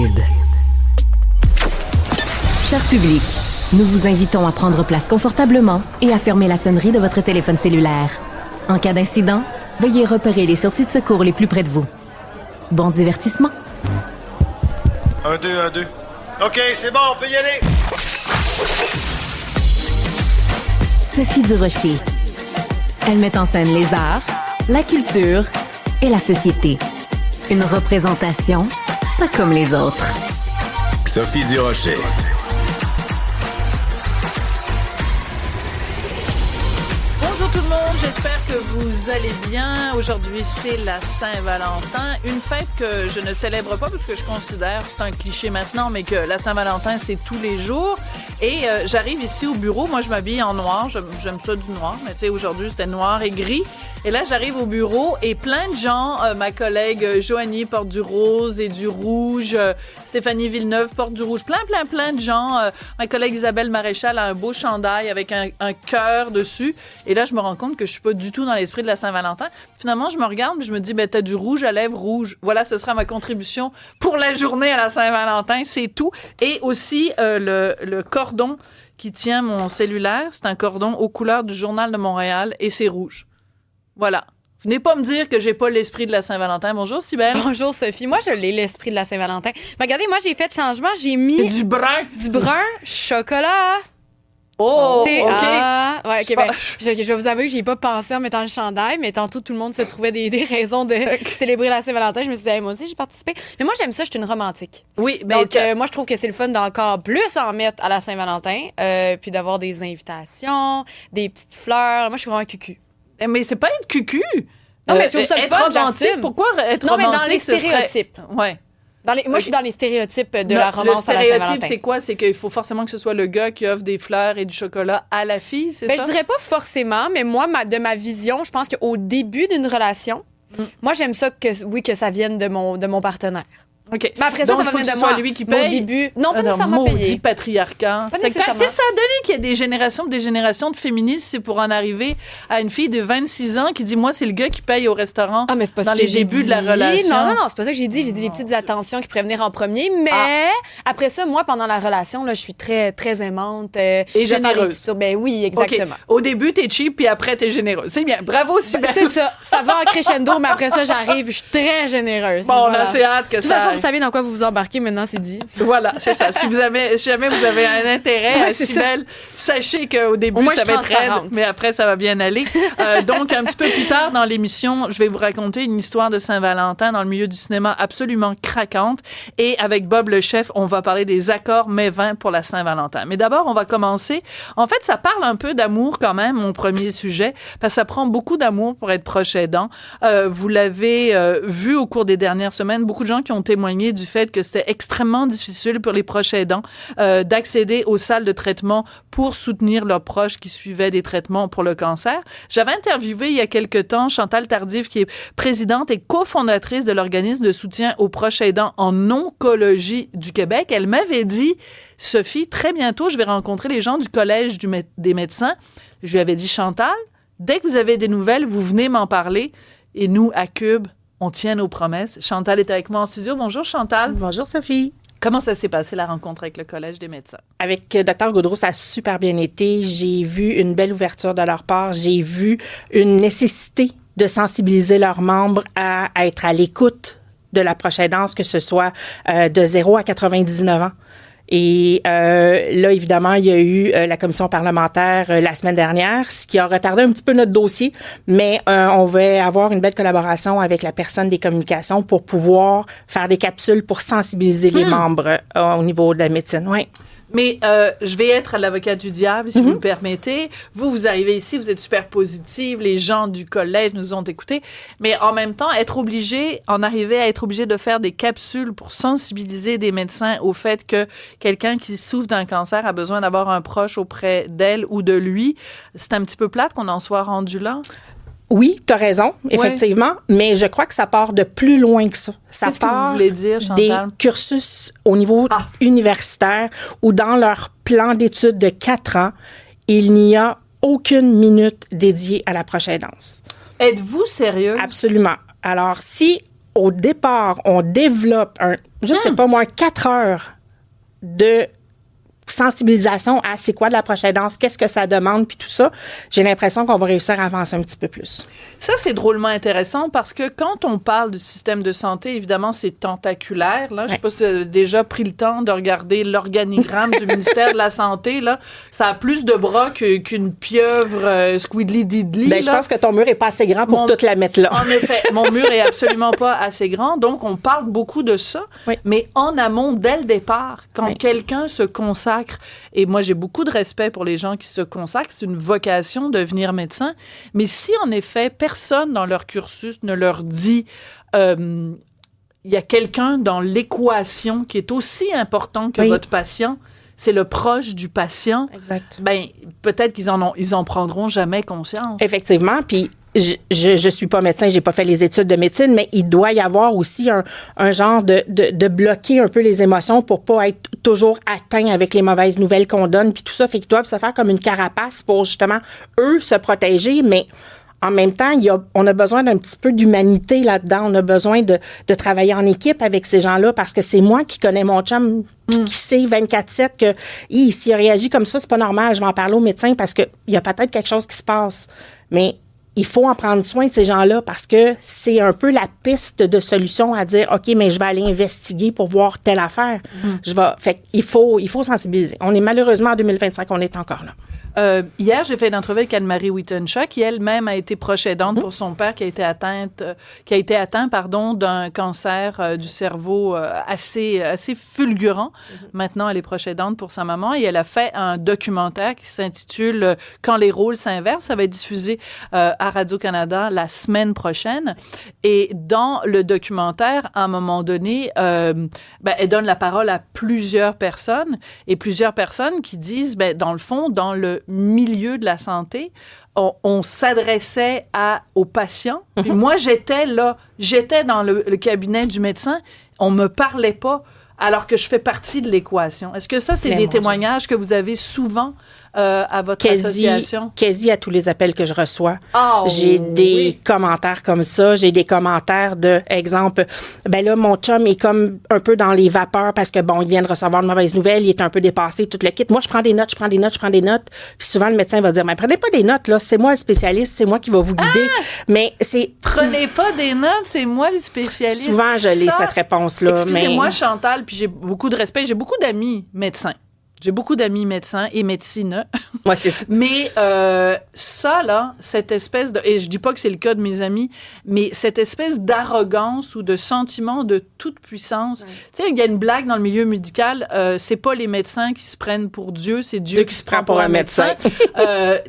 Cube. Cher public, nous vous invitons à prendre place confortablement et à fermer la sonnerie de votre téléphone cellulaire. En cas d'incident, veuillez repérer les sorties de secours les plus près de vous. Bon divertissement. 1, 2, 1, 2. OK, c'est bon, on peut y aller. Sophie Durocher. Elle met en scène les arts, la culture et la société. Une représentation pas comme les autres. Sophie Durocher. Bonjour tout le monde, j'espère que vous allez bien. Aujourd'hui, c'est la Saint-Valentin, une fête que je ne célèbre pas parce que je considère, c'est un cliché maintenant, mais que la Saint-Valentin, c'est tous les jours. Et j'arrive ici au bureau, moi je m'habille en noir, j'aime ça du noir, mais tu sais, aujourd'hui c'était noir et gris. Et là, j'arrive au bureau et plein de gens, ma collègue Joanie porte du rose et du rouge, Stéphanie Villeneuve porte du rouge, plein de gens. Ma collègue Isabelle Maréchal a un beau chandail avec un cœur dessus. Et là, je me rends compte que je suis pas du tout dans l'esprit de la Saint-Valentin. Finalement, je me regarde et je me dis, ben t'as du rouge à lèvres rouge. Voilà, ce sera ma contribution pour la journée à la Saint-Valentin, c'est tout. Et aussi, le cordon qui tient mon cellulaire, c'est un cordon aux couleurs du Journal de Montréal et c'est rouge. Voilà. Venez pas me dire que j'ai pas l'esprit de la Saint-Valentin. Bonjour, Cybèle. Bonjour, Sophie. Moi, je l'ai, l'esprit de la Saint-Valentin. Mais regardez, moi, j'ai fait changement. J'ai mis... Du brun. Du brun, chocolat. Oh, T'sais, OK. Ouais, OK, ben, je vais vous avouer que j'ai pas pensé en mettant le chandail, mais tantôt, tout le monde se trouvait des raisons de célébrer la Saint-Valentin. Je me suis dit, hey, moi aussi, j'ai participé. Mais moi, j'aime ça, je suis une romantique. Oui, mais donc, moi, je trouve que c'est le fun d'encore plus en mettre à la Saint-Valentin, puis d'avoir des invitations, des petites fleurs. Moi, je suis vraiment cucu. Mais c'est pas être cucu. Non, mais je trouve ça le être fun, romantique. j'assume. Pourquoi être Non, mais romantique? dans les stéréotypes. Ouais. Moi, je suis dans les stéréotypes de la romance à la Le stéréotype, Saint-Valentin. c'est quoi? C'est qu'il faut forcément que ce soit le gars qui offre des fleurs et du chocolat à la fille, c'est Ben, ça? je dirais pas forcément, mais moi, de ma vision, je pense qu'au début d'une relation, moi, j'aime ça que ça vienne de mon partenaire. OK. Mais après ça, Donc, ça va faut que venir ce de moi. soit lui qui Mais paye. au début, non, pas nécessairement maudit payé. patriarcat. Pas C'est nécessairement. qu'est-ce que ça a donné qu'il y a des générations de féministes, c'est pour en arriver à une fille de 26 ans qui dit, moi, c'est le gars qui paye au restaurant Ah, mais c'est pas dans ce que les j'ai débuts dit. de la relation. Non, c'est pas ça que j'ai dit. J'ai dit les petites attentions qui pourraient venir en premier. Mais après ça, moi, pendant la relation, là, je suis très, très aimante. Et généreuse. Ben oui, exactement. OK. Au début, t'es cheap, puis après, t'es généreuse. C'est bien. Bravo, Cybèle. C'est ça. Ça va en crescendo, mais après ça, j'arrive, je suis très généreuse. Bon, on Voilà. a assez hâte que De toute ça... façon, vous savez dans quoi vous vous embarquez, maintenant, c'est dit. Voilà, c'est ça. Si jamais vous avez un intérêt à Cybèle, sachez qu'au début, Moi, ça va je être suis raide, transparente. mais après, ça va bien aller. Donc, un petit peu plus tard dans l'émission, je vais vous raconter une histoire de Saint-Valentin dans le milieu du cinéma absolument craquante. Et avec Bob le chef, on va parler des accords mets-vins pour la Saint-Valentin. Mais d'abord, on va commencer. En fait, ça parle un peu d'amour quand même, mon premier sujet, parce que ça prend beaucoup d'amour pour être proche aidant. Vous l'avez vu au cours des dernières semaines, beaucoup de gens qui ont témoigné du fait que c'était extrêmement difficile pour les proches aidants d'accéder aux salles de traitement pour soutenir leurs proches qui suivaient des traitements pour le cancer. J'avais interviewé il y a quelque temps Chantal Tardif, qui est présidente et cofondatrice de l'organisme de soutien aux proches aidants en oncologie du Québec. Elle m'avait dit, Sophie, très bientôt, je vais rencontrer les gens du Collège des médecins. Je lui avais dit, Chantal, dès que vous avez des nouvelles, vous venez m'en parler. Et nous, à Cube, on tient nos promesses. Chantal est avec moi en studio. Bonjour, Chantal. Bonjour Sophie. Comment ça s'est passé, la rencontre avec le Collège des médecins? Avec Dr Gaudreau, ça a super bien été. J'ai vu une belle ouverture de leur part. J'ai vu une nécessité de sensibiliser leurs membres à être à l'écoute de la proche aidance, que ce soit de 0 à 99 ans. Et là, évidemment, il y a eu la commission parlementaire la semaine dernière, ce qui a retardé un petit peu notre dossier, mais on va avoir une belle collaboration avec la personne des communications pour pouvoir faire des capsules pour sensibiliser les membres au niveau de la médecine. Oui. Mais je vais être l'avocate du diable, si vous me permettez. Vous arrivez ici, vous êtes super positive, les gens du collège nous ont écoutés, mais en même temps, arriver à être obligé de faire des capsules pour sensibiliser des médecins au fait que quelqu'un qui souffre d'un cancer a besoin d'avoir un proche auprès d'elle ou de lui, c'est un petit peu plate qu'on en soit rendu là. Oui, tu as raison, effectivement, mais je crois que ça part de plus loin que ça. Ça Qu'est-ce que vous part voulez dire, Chantal? des cursus au niveau universitaire où dans leur plan d'études de 4 ans, il n'y a aucune minute dédiée à la proche aidance. Êtes-vous sérieux? Absolument. Alors, si au départ, on développe je sais pas moi, 4 heures de sensibilisation à c'est quoi de la prochaine danse, qu'est-ce que ça demande, puis tout ça, j'ai l'impression qu'on va réussir à avancer un petit peu plus. Ça, c'est drôlement intéressant parce que quand on parle du système de santé, évidemment, c'est tentaculaire. Là. Je sais pas si vous avez déjà pris le temps de regarder l'organigramme du ministère de la Santé. Là. Ça a plus de bras qu'une pieuvre squiddly-diddly. Ben, je pense que ton mur est pas assez grand pour toute la mettre là. En effet, mon mur est absolument pas assez grand. Donc, on parle beaucoup de ça. Oui. Mais en amont, dès le départ, quand quelqu'un se consacre, et moi, j'ai beaucoup de respect pour les gens qui se consacrent, c'est une vocation de devenir médecin. Mais si, en effet, personne dans leur cursus ne leur dit il y a quelqu'un dans l'équation qui est aussi important que votre patient, c'est le proche du patient. Exact. Ben, peut-être qu'ils en prendront jamais conscience. Effectivement, puis je suis pas médecin, j'ai pas fait les études de médecine, mais il doit y avoir aussi un genre de bloquer un peu les émotions pour pas être toujours atteint avec les mauvaises nouvelles qu'on donne, puis tout ça, fait qu'ils doivent se faire comme une carapace pour justement, eux, se protéger, mais en même temps, on a besoin d'un petit peu d'humanité là-dedans. On a besoin de travailler en équipe avec ces gens-là parce que c'est moi qui connais mon chum qui sait 24/7 que s'il a réagi comme ça, c'est pas normal. Je vais en parler au médecin parce que il y a peut-être quelque chose qui se passe. Mais il faut en prendre soin de ces gens-là parce que c'est un peu la piste de solution à dire OK, mais je vais aller investiguer pour voir telle affaire. Fait qu'il faut sensibiliser. On est malheureusement en 2025, on est encore là. Hier, j'ai fait une entrevue avec Anne-Marie Wittenshaw, qui elle-même a été proche aidante pour son père qui a été atteint d'un cancer du cerveau assez fulgurant. Maintenant, elle est proche aidante pour sa maman et elle a fait un documentaire qui s'intitule Quand les rôles s'inversent. Ça va être diffusé à Radio-Canada la semaine prochaine. Et dans le documentaire, à un moment donné, elle donne la parole à plusieurs personnes et plusieurs personnes qui disent, dans le fond, dans le milieu de la santé, on s'adressait aux patients. Puis moi, j'étais dans le cabinet du médecin, on me parlait pas alors que je fais partie de l'équation. Est-ce que ça, c'est des témoignages que vous avez souvent à votre association? Quasi à tous les appels que je reçois. Oh, j'ai des commentaires comme ça. J'ai des commentaires de, exemple, là, mon chum est comme un peu dans les vapeurs parce que, il vient de recevoir de mauvaises nouvelles, il est un peu dépassé, tout le kit. Moi, je prends des notes. Puis souvent, le médecin va dire, prenez pas des notes, là. C'est moi le spécialiste, c'est moi qui va vous guider. Mais c'est... Prenez pas des notes, c'est moi le spécialiste. Souvent, je l'ai cette réponse-là. Excusez-moi, Chantal, puis j'ai beaucoup de respect. J'ai beaucoup d'amis médecins. J'ai beaucoup d'amis médecins et médecines. Ouais, c'est ça. Mais ça, là, cette espèce de... Et je dis pas que c'est le cas de mes amis, mais cette espèce d'arrogance ou de sentiment de toute puissance. Tu sais, il y a une blague dans le milieu médical, c'est pas les médecins qui se prennent pour Dieu, c'est Dieu qui se prend pour un médecin. Tu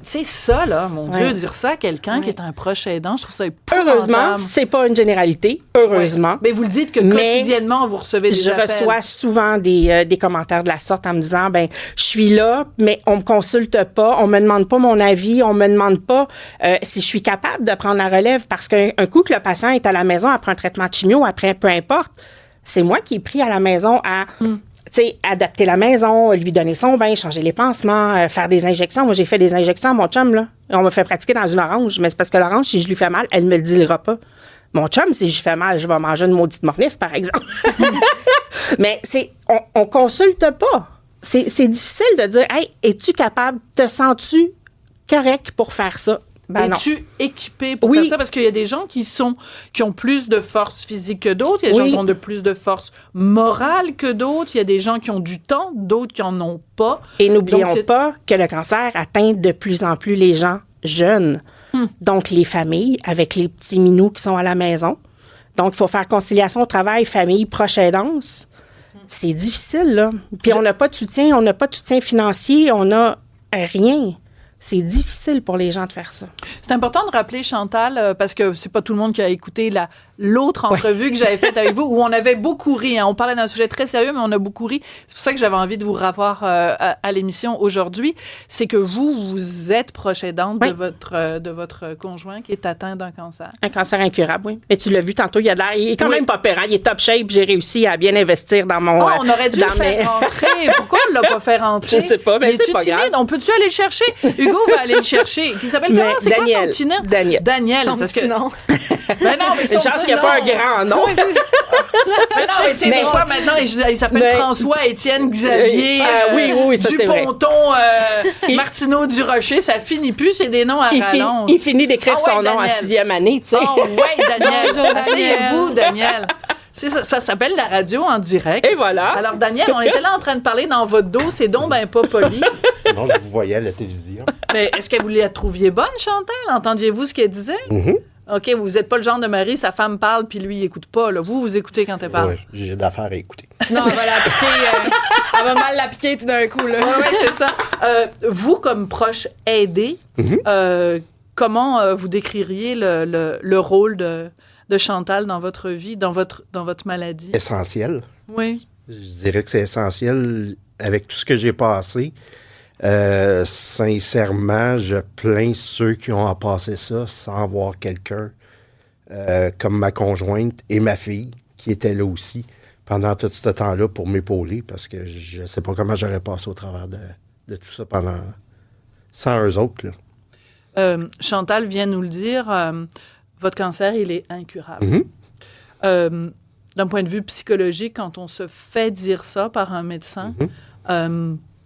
sais, ça, là, mon Dieu, dire ça à quelqu'un qui est un proche aidant, je trouve ça épouvantable. Heureusement, c'est pas une généralité. Heureusement. Mais vous le dites que quotidiennement, vous recevez des appels. Je reçois souvent des commentaires de la sorte en me disant, je suis là, mais on me consulte pas, on me demande pas mon avis, on me demande pas si je suis capable de prendre la relève parce qu'un coup que le patient est à la maison après un traitement de chimio, après peu importe, c'est moi qui ai pris à la maison à adapter la maison, lui donner son bain, changer les pansements, faire des injections. Moi, j'ai fait des injections à mon chum, là. On m'a fait pratiquer dans une orange, mais c'est parce que l'orange, si je lui fais mal, elle me le dira pas. Mon chum, si je lui fais mal, je vais manger une maudite mornif, par exemple. Mais on consulte pas. C'est difficile de dire, hey, es-tu capable, te sens-tu correct pour faire ça? Es-tu équipé pour faire ça? Parce qu'il y a des gens qui ont plus de force physique que d'autres. Il y a des gens qui ont plus de force morale que d'autres. Il y a des gens qui ont du temps, d'autres qui en ont pas. Et n'oublions pas que le cancer atteint de plus en plus les gens jeunes. Donc, les familles avec les petits minous qui sont à la maison. Donc, il faut faire conciliation travail, famille, proche aidance. C'est difficile, là. Puis on n'a pas de soutien, financier, on n'a rien. C'est difficile pour les gens de faire ça. C'est important de rappeler, Chantal, parce que c'est pas tout le monde qui a écouté l'autre entrevue que j'avais faite avec vous, où on avait beaucoup ri. Hein. On parlait d'un sujet très sérieux, mais on a beaucoup ri. C'est pour ça que j'avais envie de vous revoir à l'émission aujourd'hui. C'est que vous êtes proche aidante de votre conjoint qui est atteint d'un cancer. Un cancer incurable, oui. Mais tu l'as vu tantôt, il est quand même pas pérant. Il est top shape. J'ai réussi à bien investir dans mon... on aurait dû le faire rentrer. Pourquoi on l'a pas fait rentrer? Je sais pas, mais c'est pas grave. On peut-tu aller le chercher? Hugo va aller le chercher. Qui s'appelle comment? C'est quoi son petit nom? Daniel. Daniel. Ton parce petit que... nom. Ben non, mais son une chance qu'il qu'il n'y a pas un grand nom. Mais non, mais tu sais, des fois, maintenant, il s'appelle François, Étienne, Xavier, oui, ça, c'est vrai. Duponton, Martineau Durocher, ça finit plus, c'est des noms à rallonge. Il finit d'écrire son nom en Daniel. 6e année, tu sais. Oh, ouais, Daniel. Bonjour, Asseyez-vous, Daniel. Ça s'appelle la radio en direct. Et voilà. Alors, Daniel, on était là en train de parler dans votre dos, c'est donc ben pas poli. Non, je vous voyais à la télévision. Mais est-ce que vous la trouviez bonne, Chantal? Entendiez-vous ce qu'elle disait? Mm-hmm. OK, vous n'êtes pas le genre de mari, sa femme parle, puis lui, il écoute pas. Là. Vous écoutez quand elle parle. Ouais, j'ai d'affaires à écouter. Sinon, elle va la piquer. Elle va mal la piquer tout d'un coup. Là. Oui, c'est ça. Vous, comme proche aidé, comment vous décririez le rôle de Chantal dans votre vie, dans votre maladie? Essentiel. Oui. Je dirais que c'est essentiel avec tout ce que j'ai passé. Sincèrement, je plains ceux qui ont à passer ça sans voir quelqu'un comme ma conjointe et ma fille qui étaient là aussi pendant tout ce temps-là pour m'épauler parce que je ne sais pas comment j'aurais passé au travers de tout ça sans eux autres. Là. Chantal vient nous le dire, votre cancer, il est incurable. Mm-hmm. D'un point de vue psychologique, quand on se fait dire ça par un médecin,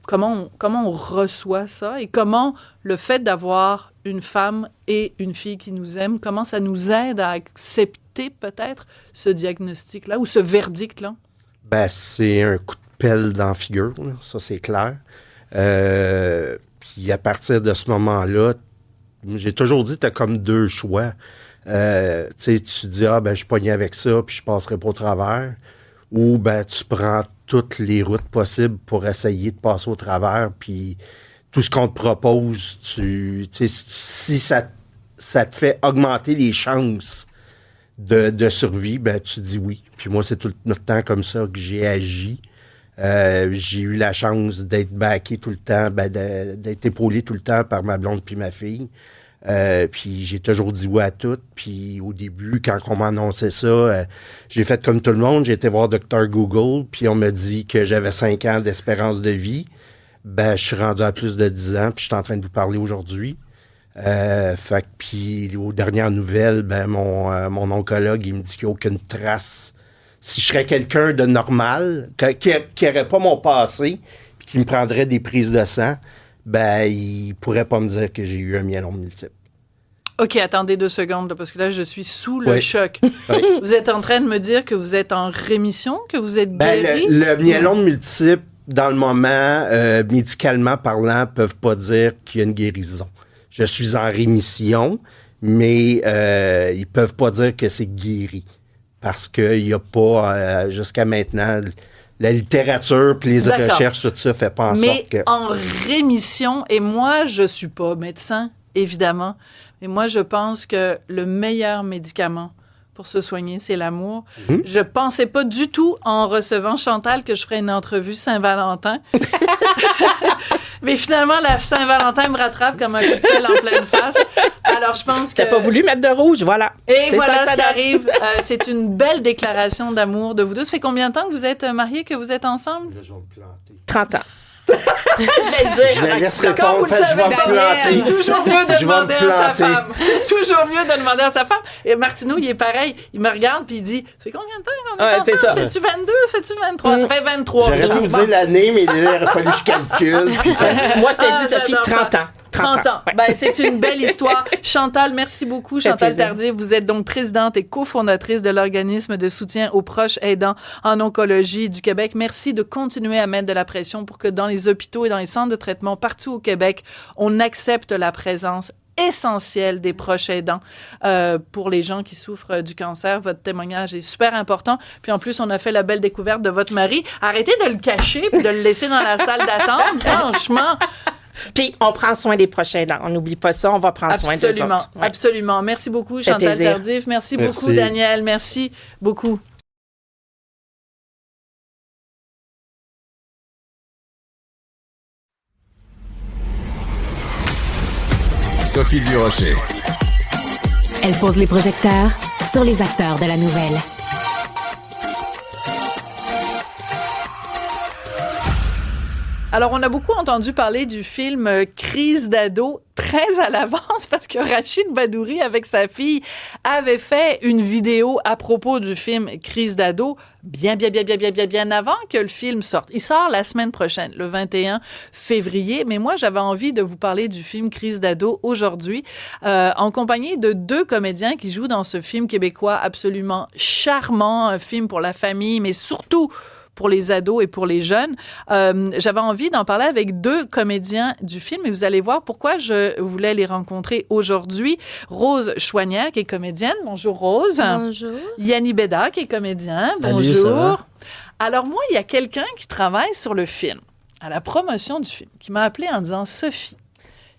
comment on reçoit ça et comment le fait d'avoir une femme et une fille qui nous aiment, comment ça nous aide à accepter peut-être ce diagnostic-là ou ce verdict-là? Ben, c'est un coup de pelle dans la figure, là, ça c'est clair. Puis à partir de ce moment-là, j'ai toujours dit que tu as comme deux choix. Tu sais, tu dis, ben je suis pogné avec ça, puis je passerai pas au travers. Ou ben tu prends toutes les routes possibles pour essayer de passer au travers, puis tout ce qu'on te propose, si ça te fait augmenter les chances de survie, ben tu dis oui. Puis moi, c'est tout le temps comme ça que j'ai agi. J'ai eu la chance d'être backé tout le temps, d'être épaulé tout le temps par ma blonde puis ma fille. Puis j'ai toujours dit oui à tout. Puis au début, quand on m'a annoncé ça, j'ai fait comme tout le monde. J'ai été voir Dr. Google, puis on m'a dit que j'avais 5 ans d'espérance de vie. Ben, je suis rendu à plus de 10 ans, puis je suis en train de vous parler aujourd'hui. Fait que, puis aux dernières nouvelles, ben, mon oncologue, il me dit qu'il n'y a aucune trace. Si je serais quelqu'un de normal, qui n'aurait pas mon passé, puis qui me prendrait des prises de sang, ben, il pourrait pas me dire que j'ai eu un myélome multiple. OK, attendez 2 secondes, là, parce que là, je suis sous le Oui. choc. Oui. Vous êtes en train de me dire que vous êtes en rémission, que vous êtes guéri? Le myélome multiple, dans le moment, médicalement parlant, peuvent pas dire qu'il y a une guérison. Je suis en rémission, mais ils peuvent pas dire que c'est guéri. Parce qu'il n'y a pas, jusqu'à maintenant, la littérature puis les D'accord. recherches, tout ça fait pas en Mais sorte que... en rémission, et moi, je suis pas médecin, évidemment, mais moi, je pense que le meilleur médicament pour se soigner, c'est l'amour. Je pensais pas du tout, en recevant Chantal, que je ferais une entrevue Saint-Valentin. Mais finalement, la Saint-Valentin me rattrape comme un coup de pelle en pleine face. Alors, je pense que... T'as pas voulu mettre de rouge, voilà. Et C'est voilà ça que ce ça qui donne. arrive. C'est une belle déclaration d'amour de vous deux. Ça fait combien de temps que vous êtes mariés, que vous êtes ensemble? Là, je vais me planter. 30 ans. Je vais le dire. Je la laisse Quand vous répondre, le parce que je savez vais me pas, planter. c'est toujours mieux de Je vais demander me à sa planter. femme. Toujours mieux de demander à sa femme. Et Martineau, il est pareil. Il me regarde puis il dit, ça fait combien de temps qu'on est Ouais, c'est ensemble? ça. Fais-tu 22? Fais-tu 23? Ça fait 23. J'aurais pu Richard. vous dire l'année, mais là, il aurait fallu que je calcule. Puis ça... Moi, je t'ai Ah, dit, Sophie, j'adore 30 ça. ans. 30 ans. Ouais. Ben, c'est une belle histoire. Chantal, merci beaucoup. fait Chantal plaisir. Tardif, vous êtes donc présidente et cofondatrice de l'organisme de soutien aux proches aidants en oncologie du Québec. Merci de continuer à mettre de la pression pour que dans les hôpitaux et dans les centres de traitement partout au Québec, on accepte la présence essentielle des proches aidants pour les gens qui souffrent du cancer. Votre témoignage est super important. Puis en plus, on a fait la belle découverte de votre mari. Arrêtez de le cacher puis de le laisser dans la salle d'attente. Franchement, Puis, on prend soin des prochains dents. On n'oublie pas ça, on va prendre soin des absolument, autres. Ouais. absolument. Merci beaucoup, fait Chantal plaisir. Tardif. Merci Merci. beaucoup, Daniel. Merci beaucoup. Sophie Durocher. Elle pose les projecteurs sur les acteurs de la nouvelle. Alors, on a beaucoup entendu parler du film Crise d'ado. très à l'avance parce que Rachid Badouri, avec sa fille, avait fait une vidéo à propos du film Crise d'ado bien avant que le film sorte. Il sort la semaine prochaine, le 21 février, mais moi, j'avais envie de vous parler du film Crise d'ado aujourd'hui, en compagnie de 2 comédiens qui jouent dans ce film québécois absolument charmant, un film pour la famille, mais surtout pour les ados et pour les jeunes. J'avais envie d'en parler avec 2 comédiens du film et vous allez voir pourquoi je voulais les rencontrer aujourd'hui. Rose Chouanière, qui est comédienne. Bonjour, Rose. Bonjour. Yanni Bédard, qui est comédien. Salut, bonjour. ça va? Alors moi, il y a quelqu'un qui travaille sur le film, à la promotion du film, qui m'a appelé en disant « Sophie,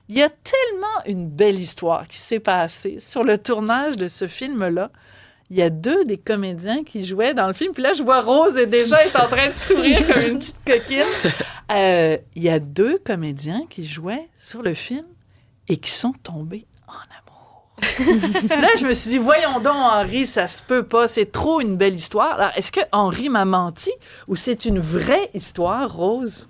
il y a tellement une belle histoire qui s'est passée sur le tournage de ce film-là. Il y a 2 des comédiens qui jouaient dans le film. Puis là, je vois Rose et déjà est en train de sourire comme une petite coquine. Il y a 2 comédiens qui jouaient sur le film et qui sont tombés en amour. Là, je me suis dit, voyons donc, Henri, ça se peut pas. C'est trop une belle histoire. Alors, est-ce que Henri m'a menti ou c'est une vraie histoire, Rose?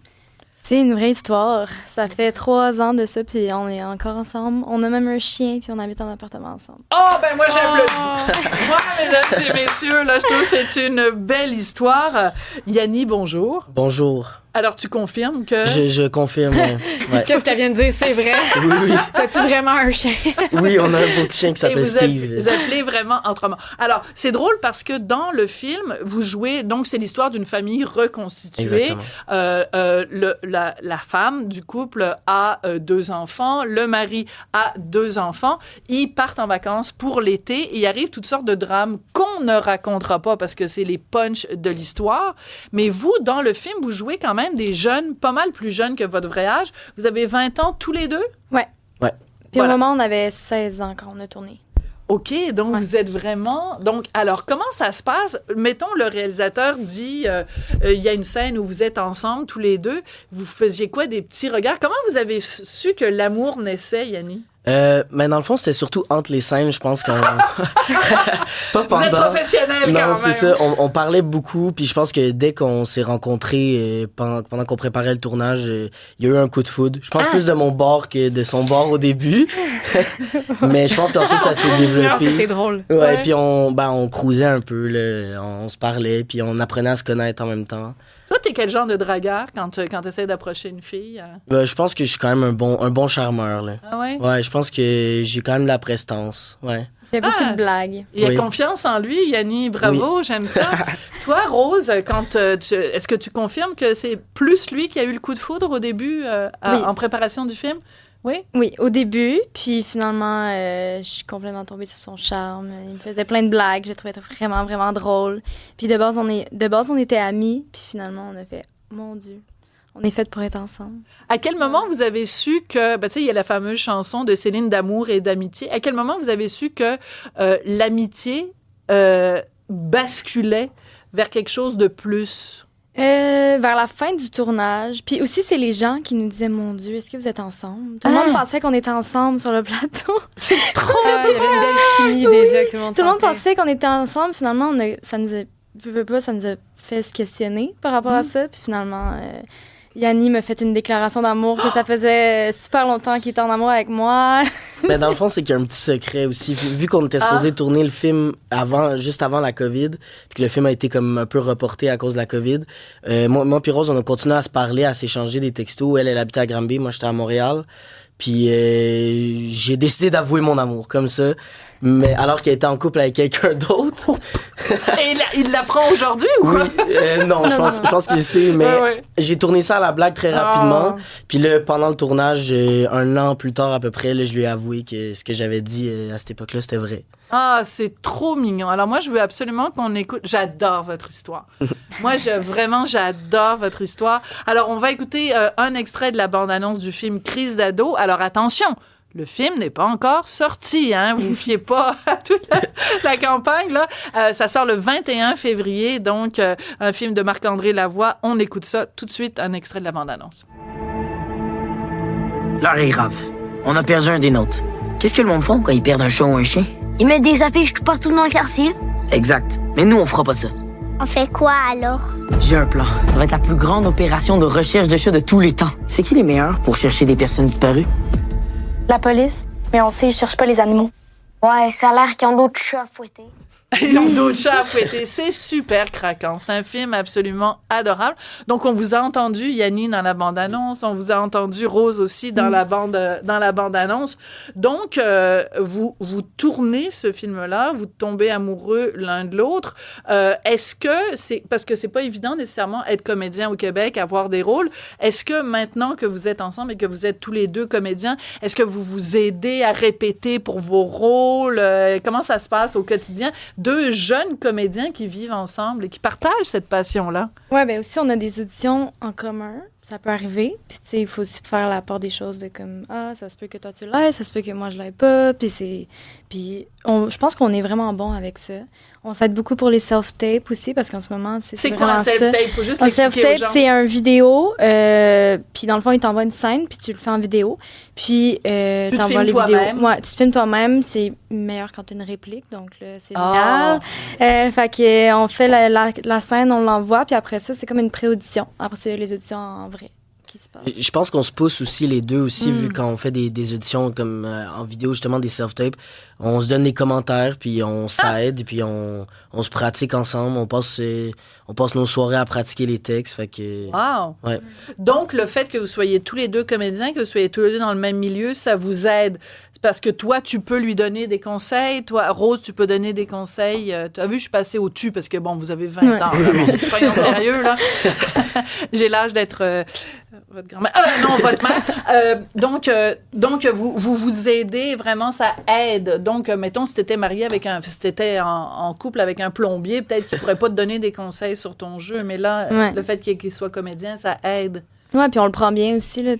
C'est une vraie histoire. Ça fait 3 ans de ça, puis on est encore ensemble. On a même un chien, puis on habite en appartement ensemble. Oh, ben moi, j'applaudis. Moi, mesdames et messieurs, là, je trouve que c'est une belle histoire. Yanni, bonjour. Bonjour. Alors, tu confirmes que... Je confirme. Ouais. Qu'est-ce qu'elle vient de dire? C'est vrai? Oui. T'as-tu vraiment un chien? Oui, on a un beau petit chien qui s'appelle Steve. Vous appelez vraiment autrement. Alors, c'est drôle parce que dans le film, vous jouez... Donc, c'est l'histoire d'une famille reconstituée. La femme du couple a 2 enfants. Le mari a 2 enfants. Ils partent en vacances pour l'été et il arrive toutes sortes de drames qu'on ne racontera pas parce que c'est les punchs de l'histoire. Mais vous, dans le film, vous jouez quand même des jeunes, pas mal plus jeunes que votre vrai âge. Vous avez 20 ans tous les 2? Ouais. Ouais. Puis au moment, on avait 16 ans quand on a tourné. OK, donc vous êtes vraiment... Donc, alors, comment ça se passe? Mettons, le réalisateur dit, il y a une scène où vous êtes ensemble, tous les 2. Vous faisiez quoi, des petits regards? Comment vous avez su que l'amour naissait, Yanni? Mais dans le fond, c'était surtout entre les scènes, je pense qu'on... Pas pendant. Vous êtes professionnel quand même. Non, c'est ça. On parlait beaucoup, puis je pense que dès qu'on s'est rencontrés, pendant qu'on préparait le tournage, il y a eu un coup de foudre. Je pense plus de mon bord que de son bord au début. Mais je pense qu'ensuite, ça s'est développé. C'est drôle. Ouais, puis on cruisait un peu, là, on se parlait, puis on apprenait à se connaître en même temps. Toi, t'es quel genre de dragueur quand tu essaies d'approcher une fille? Je pense que je suis quand même un bon charmeur, là. Ah ouais? Ouais, je pense que j'ai quand même de la prestance, ouais. Il y a beaucoup de blagues. Il a Oui. confiance en lui, Yanni. Bravo, j'aime ça. Toi, Rose, est-ce que tu confirmes que c'est plus lui qui a eu le coup de foudre au début Oui. en préparation du film? Oui? Oui, au début, puis finalement, je suis complètement tombée sur son charme. Il me faisait plein de blagues, je le trouvais vraiment, vraiment drôle. Puis de base, on était amis, puis finalement, on a fait, mon Dieu, on est fait pour être ensemble. À quel moment vous avez su que, tu sais, il y a la fameuse chanson de Céline d'amour et d'amitié. À quel moment vous avez su que l'amitié basculait vers quelque chose de plus? Vers la fin du tournage. Puis aussi, c'est les gens qui nous disaient, mon Dieu, est-ce que vous êtes ensemble? Tout le monde pensait qu'on était ensemble sur le plateau. C'est trop Il y avait une belle chimie déjà que tout le monde Tout le monde sentait. pensait qu'on était ensemble. Finalement, ça nous a fait se questionner par rapport à ça. Puis finalement, Yanni m'a fait une déclaration d'amour que ça faisait super longtemps qu'il était en amour avec moi. Mais dans le fond, c'est qu'il y a un petit secret aussi. Vu qu'on était supposé tourner le film juste avant la COVID, puis que le film a été comme un peu reporté à cause de la COVID, moi puis Rose, on a continué à se parler, à s'échanger des textos. Elle habitait à Granby, moi j'étais à Montréal. Puis j'ai décidé d'avouer mon amour, comme ça. Mais alors qu'elle était en couple avec quelqu'un d'autre. Et il l'apprend aujourd'hui ou quoi? Oui, non, je pense qu'il sait, mais Ouais. j'ai tourné ça à la blague très rapidement. Puis là, pendant le tournage, 1 an plus tard à peu près, là, je lui ai avoué que ce que j'avais dit à cette époque-là, c'était vrai. Ah, c'est trop mignon. Alors moi, je veux absolument qu'on écoute. J'adore votre histoire. Moi, j'adore votre histoire. Alors, on va écouter un extrait de la bande-annonce du film Crise d'ado. Alors, attention, le film n'est pas encore sorti, hein. Vous vous fiez pas à toute la campagne, là. Ça sort le 21 février, donc un film de Marc-André Lavoie. On écoute ça tout de suite, un extrait de la bande-annonce. L'heure est grave. On a perdu un des nôtres. Qu'est-ce que le monde font quand ils perdent un chat ou un chien? Ils mettent des affiches tout partout dans le quartier. Exact. Mais nous, on fera pas ça. On fait quoi alors? J'ai un plan. Ça va être la plus grande opération de recherche de chats de tous les temps. C'est qui les meilleurs pour chercher des personnes disparues? La police? Mais on sait, ils cherchent pas les animaux. Ouais, ça a l'air qu'ils ont d'autres chats à fouetter. Ils ont d'autres chats à fouetter. C'est super craquant. C'est un film absolument adorable. Donc, on vous a entendu, Yanni, dans la bande-annonce. On vous a entendu, Rose, aussi, dans la bande-annonce. Donc, vous tournez ce film-là, vous tombez amoureux l'un de l'autre. Est-ce que c'est... Parce que c'est pas évident, nécessairement, être comédien au Québec, avoir des rôles. Est-ce que maintenant que vous êtes ensemble et que vous êtes tous les deux comédiens, est-ce que vous vous aidez à répéter pour vos rôles? Comment ça se passe au quotidien? Deux jeunes comédiens qui vivent ensemble et qui partagent cette passion-là. Ouais, ben aussi, on a des auditions en commun. Ça peut arriver. Puis, tu sais, il faut aussi faire la part des choses de comme, ça se peut que toi tu l'aies, ça se peut que moi je l'aie pas. Puis je pense qu'on est vraiment bon avec ça. On s'aide beaucoup pour les self-tapes aussi, parce qu'en ce moment, c'est quoi un self-tape? Faut juste l'expliquer aux gens. Un self-tape, c'est un vidéo. Puis, dans le fond, il t'envoie une scène, puis tu le fais en vidéo. Puis, tu t'envoies les vidéos. Ouais, tu te filmes toi-même. C'est meilleur quand tu as une réplique. Donc, là, c'est génial. Fait que, on fait la scène, on l'envoie. Puis après ça, c'est comme une pré-audition. Après ça, les auditions en vrai. Je pense qu'on se pousse aussi les deux aussi, vu quand on fait des auditions comme en vidéo, justement, des self-tapes. On se donne des commentaires, puis on s'aide, puis on se pratique ensemble. On passe nos soirées à pratiquer les textes. Fait que, wow! Ouais. Donc, le fait que vous soyez tous les deux comédiens, que vous soyez tous les deux dans le même milieu, ça vous aide. Parce que toi, tu peux lui donner des conseils. Toi, Rose, tu peux donner des conseils. Tu as vu, je suis passée au tu parce que, bon, vous avez 20 ans. Soyons sérieux, là. J'ai l'âge d'être votre grand-mère. Non, votre mère. Donc, vous aidez, vraiment, ça aide. Donc, mettons, si t'étais marié si t'étais en couple avec un plombier, peut-être qu'il pourrait pas te donner des conseils sur ton jeu. Mais là, le fait qu'il soit comédien, ça aide. Ouais, puis on le prend bien aussi, là,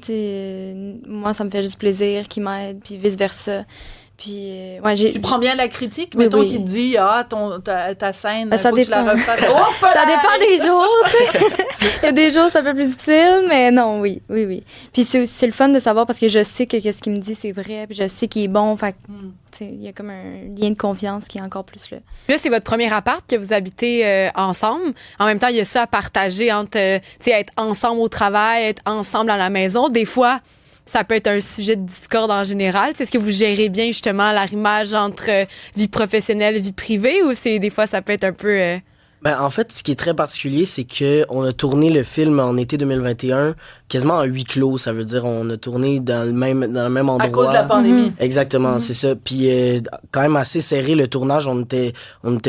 moi, ça me fait juste plaisir qu'il m'aide, puis vice-versa. Puis, tu prends bien la critique? Oui, mettons qu'il te dit, ta scène, ça faut que tu la refasses. Ça dépend des jours, Il y a des jours, c'est un peu plus difficile, mais non, oui. Puis c'est le fun de savoir parce que je sais que ce qu'il me dit, c'est vrai, puis je sais qu'il est bon, fait il y a comme un lien de confiance qui est encore plus là. Là, c'est votre premier appart que vous habitez ensemble. En même temps, il y a ça à partager entre, être ensemble au travail, être ensemble à la maison. Des fois, ça peut être un sujet de discorde en général. Est-ce que vous gérez bien, justement, l'arrimage entre vie professionnelle et vie privée, ou des fois, ça peut être un peu... En fait, ce qui est très particulier, c'est qu'on a tourné le film en été 2021 quasiment en huis clos. Ça veut dire on a tourné dans le même endroit. À cause de la pandémie. Exactement, c'est ça. Puis quand même assez serré le tournage. On était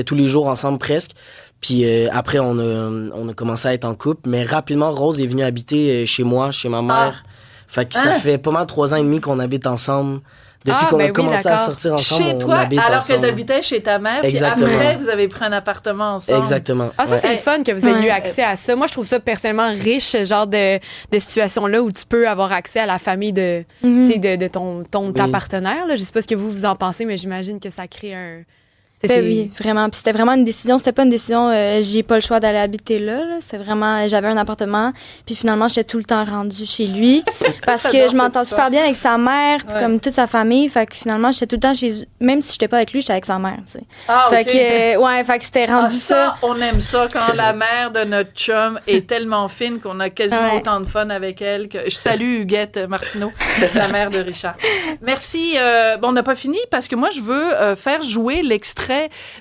tous les jours ensemble presque. Puis après, on a commencé à être en couple. Mais rapidement, Rose est venue habiter chez moi, chez ma mère. Fait que ça fait pas mal 3 ans et demi qu'on habite ensemble. Depuis qu'on a commencé à sortir ensemble, chez toi, alors que tu habitais chez ta mère, puis après, vous avez pris un appartement ensemble. Exactement. Ça, c'est le fun que vous ayez eu accès à ça. Moi, je trouve ça personnellement riche, ce genre de situation-là où tu peux avoir accès à la famille de ta partenaire. Là. Je sais pas ce que vous en pensez, mais j'imagine que ça crée un... Oui, vraiment. Puis c'était vraiment une décision. C'était pas une décision, j'ai pas le choix d'aller habiter là. C'était vraiment, j'avais un appartement. Puis finalement, j'étais tout le temps rendue chez lui. Parce que je m'entends super bien avec sa mère, puis comme toute sa famille. Fait que finalement, j'étais tout le temps chez même si j'étais pas avec lui, j'étais avec sa mère, tu sais. Fait que, fait que c'était rendu ça. On aime ça quand la mère de notre chum est tellement fine qu'on a quasiment autant de fun avec elle que... Je salue Huguette Martineau, la mère de Richard. Merci. On n'a pas fini parce que moi, je veux faire jouer l'extrait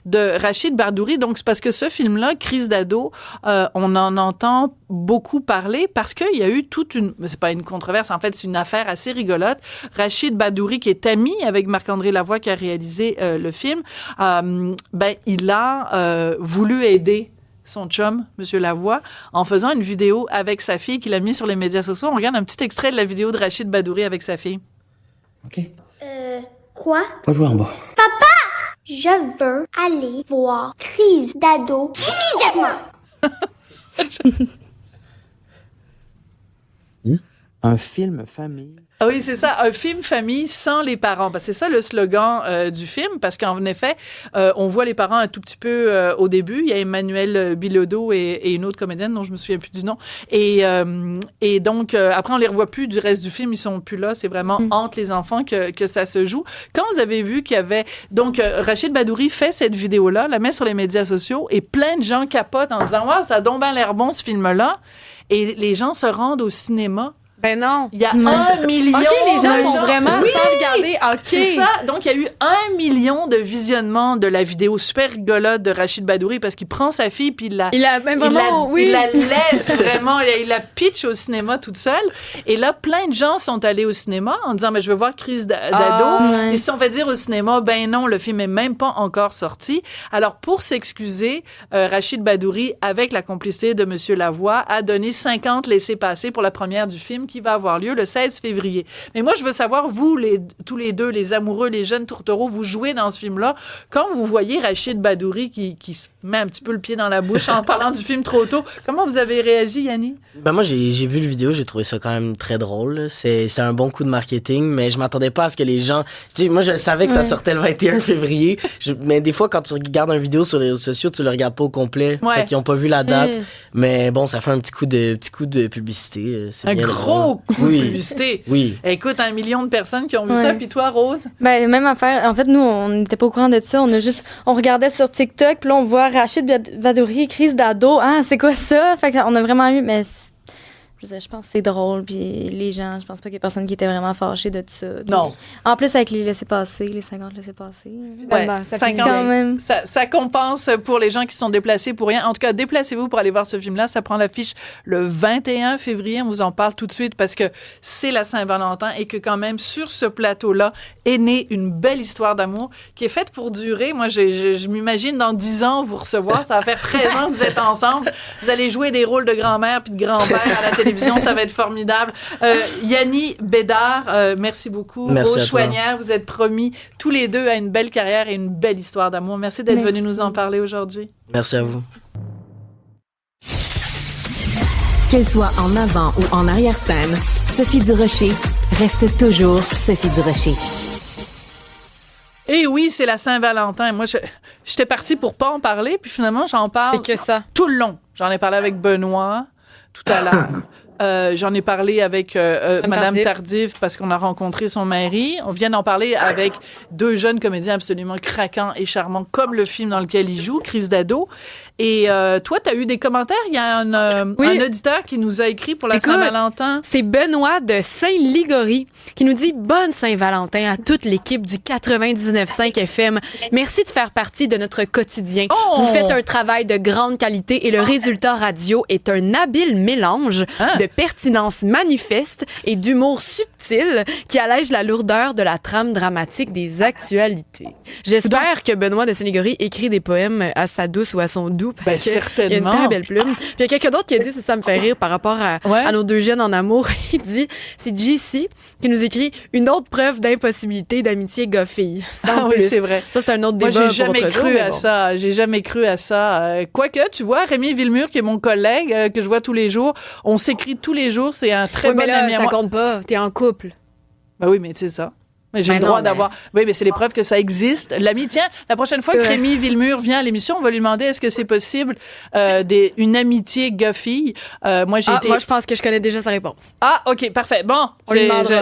de Rachid Badouri. Donc, c'est parce que ce film-là, Crise d'ado, on en entend beaucoup parler parce qu'il y a eu c'est pas une controverse, en fait, c'est une affaire assez rigolote. Rachid Badouri, qui est ami avec Marc-André Lavoie, qui a réalisé le film, il a voulu aider son chum, M. Lavoie, en faisant une vidéo avec sa fille qu'il a mis sur les médias sociaux. On regarde un petit extrait de la vidéo de Rachid Badouri avec sa fille. OK. Quoi? Va jouer en bas. Papa! Je veux aller voir Crise d'ado immédiatement. Un film famille. Ah oui, c'est ça, un film famille sans les parents. C'est ça le slogan du film, parce qu'en effet, on voit les parents un tout petit peu au début. Il y a Emmanuel Bilodeau et une autre comédienne dont je me souviens plus du nom. Et donc, après, on les revoit plus du reste du film. Ils sont plus là. C'est vraiment entre les enfants que ça se joue. Quand vous avez vu qu'il y avait... Donc, Rachid Badouri fait cette vidéo-là, la met sur les médias sociaux, et plein de gens capotent en disant « Wow, ça a donc bien l'air bon, ce film-là ». Et les gens se rendent au cinéma Ben non. Il y a 1 million OK, les gens de vont vraiment Oui! sans regarder. OK. C'est ça. Donc, il y a eu 1 million de visionnements de la vidéo super rigolote de Rachid Badouri parce qu'il prend sa fille puis il la laisse vraiment, il la pitch au cinéma toute seule. Et là, plein de gens sont allés au cinéma en disant, mais je veux voir Crise d'ado. Ils se sont fait dire au cinéma, ben non, le film est même pas encore sorti. Alors, pour s'excuser, Rachid Badouri, avec la complicité de Monsieur Lavoie, a donné 50 laissez-passer pour la première du film qui va avoir lieu le 16 février. Mais moi, je veux savoir, vous, tous les deux, les amoureux, les jeunes tourtereaux, vous jouez dans ce film-là. Quand vous voyez Rachid Badouri qui se met un petit peu le pied dans la bouche en parlant du film trop tôt, comment vous avez réagi, Yanni? Ben moi, j'ai vu le vidéo, j'ai trouvé ça quand même très drôle. C'est un bon coup de marketing, mais je m'attendais pas à ce que les gens... moi, je savais que ça sortait le 21 février, mais des fois, quand tu regardes une vidéo sur les réseaux sociaux, tu le regardes pas au complet. Fait qu'ils ont pas vu la date. Mais bon, ça fait un petit coup de publicité. C'est bien gros coup de publicité. Oui. Écoute, 1 million de personnes qui ont vu ça. Puis toi, Rose? Ben, même affaire. En fait, nous, on n'était pas au courant de ça. On regardait sur TikTok, puis là, on voit Rachid Badouri, Crise d'ado. Ah, c'est quoi ça? Fait qu'on a vraiment eu... Mais je pense que c'est drôle, puis les gens, je pense pas qu'il y ait personne qui était vraiment fâché de ça. Non. En plus, avec les laissez-passer, les 50 laissez-passer. Ouais, ça 50, quand même. Ça compense pour les gens qui sont déplacés pour rien. En tout cas, déplacez-vous pour aller voir ce film-là. Ça prend l'affiche le 21 février. On vous en parle tout de suite parce que c'est la Saint-Valentin et que quand même, sur ce plateau-là, est née une belle histoire d'amour qui est faite pour durer. Moi, je m'imagine dans 10 ans vous recevoir. Ça va faire 13 ans que vous êtes ensemble. Vous allez jouer des rôles de grand-mère puis de grand-père à la télévision. Ça va être formidable. Yanni Bédard, merci beaucoup. Merci Rose Chouanière, vous êtes promis tous les deux à une belle carrière et une belle histoire d'amour. Merci d'être venus nous en parler aujourd'hui. Merci à vous. Qu'elle soit en avant ou en arrière-scène, Sophie Durocher reste toujours Sophie Durocher. Et oui, c'est la Saint-Valentin. Moi, j'étais partie pour pas en parler, puis finalement, j'en parle tout le long. J'en ai parlé avec Benoît tout à l'heure. J'en ai parlé avec Madame Tardif parce qu'on a rencontré son mari. On vient d'en parler avec 2 jeunes comédiens absolument craquants et charmants, comme le film dans lequel il joue, Crise d'ado. Et toi, tu as eu des commentaires. Il y a un auditeur qui nous a écrit pour la Saint-Valentin. C'est Benoît de Saint-Ligory qui nous dit « Bonne Saint-Valentin à toute l'équipe du 99.5 FM. Merci de faire partie de notre quotidien. Vous faites un travail de grande qualité et le résultat radio est un habile mélange de pertinence manifeste et d'humour subtil qui allège la lourdeur de la trame dramatique des actualités. J'espère que Benoît de Saint-Ligory écrit des poèmes à sa douce ou à son doux parce qu'il a une très belle plume. Puis il y a quelqu'un d'autre qui a dit, ça me fait rire par rapport à nos 2 jeunes en amour. Il dit, c'est JC qui nous écrit une autre preuve d'impossibilité d'amitié gars-fille. Oui, c'est vrai. Ça, c'est un autre débat. Moi, j'ai jamais cru à ça. J'ai jamais cru à ça. Quoique, tu vois, Rémi Villemur, qui est mon collègue, que je vois tous les jours, on s'écrit tous les jours. C'est un très bon mais là, ami à moi. Ça compte pas. T'es en couple. Ben oui, mais tu sais ça. Mais j'ai le droit d'avoir... Oui, mais c'est les preuves que ça existe. L'ami, tiens, la prochaine fois que Rémi Villemur vient à l'émission, on va lui demander est-ce que c'est possible une amitié gars-fille. Moi, je pense que je connais déjà sa réponse. Ah, OK, parfait. Bon,